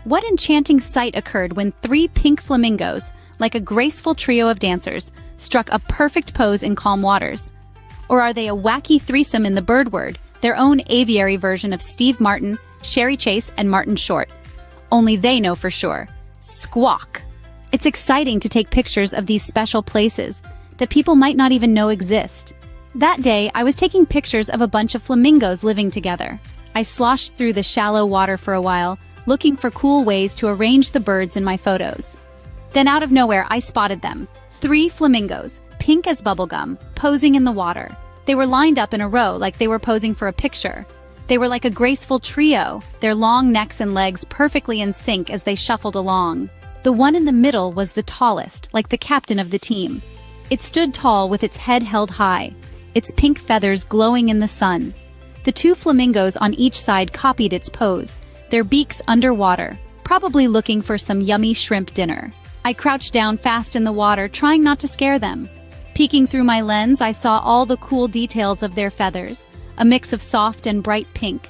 What enchanting sight occurred when three pink flamingos, like a graceful trio of dancers, struck a perfect pose in calm waters? Or are they a wacky threesome in the bird word, their own aviary version of Steve Martin, Sherry Chase, and Martin Short? Only they know for sure. Squawk! It's exciting to take pictures of these special places that people might not even know exist. That day, I was taking pictures of a bunch of flamingos living together. I sloshed through the shallow water for a while, looking for cool ways to arrange the birds in my photos. Then out of nowhere, I spotted them. 3 flamingos, pink as bubblegum, posing in the water. They were lined up in a row like they were posing for a picture. They were like a graceful trio, their long necks and legs perfectly in sync as they shuffled along. The one in the middle was the tallest, like the captain of the team. It stood tall with its head held high, its pink feathers glowing in the sun. The 2 flamingos on each side copied its pose, their beaks underwater, probably looking for some yummy shrimp dinner. I crouched down fast in the water, trying not to scare them. Peeking through my lens, I saw all the cool details of their feathers, a mix of soft and bright pink.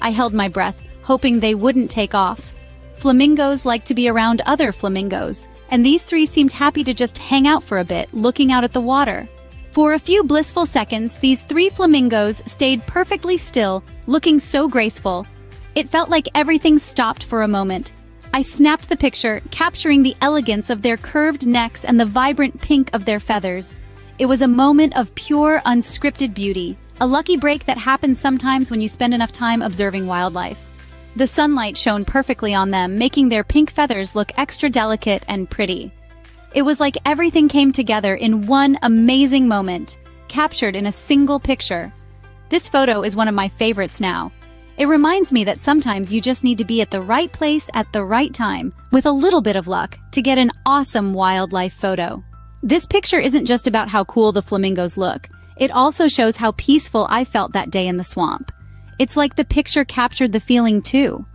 I held my breath, hoping they wouldn't take off. Flamingos like to be around other flamingos, and these 3 seemed happy to just hang out for a bit, looking out at the water. For a few blissful seconds, these 3 flamingos stayed perfectly still, looking so graceful. It felt like everything stopped for a moment. I snapped the picture, capturing the elegance of their curved necks and the vibrant pink of their feathers. It was a moment of pure, unscripted beauty, a lucky break that happens sometimes when you spend enough time observing wildlife. The sunlight shone perfectly on them, making their pink feathers look extra delicate and pretty. It was like everything came together in one amazing moment, captured in a single picture. This photo is one of my favorites now. It reminds me that sometimes you just need to be at the right place at the right time, with a little bit of luck, to get an awesome wildlife photo. This picture isn't just about how cool the flamingos look. It also shows how peaceful I felt that day in the swamp. It's like the picture captured the feeling too.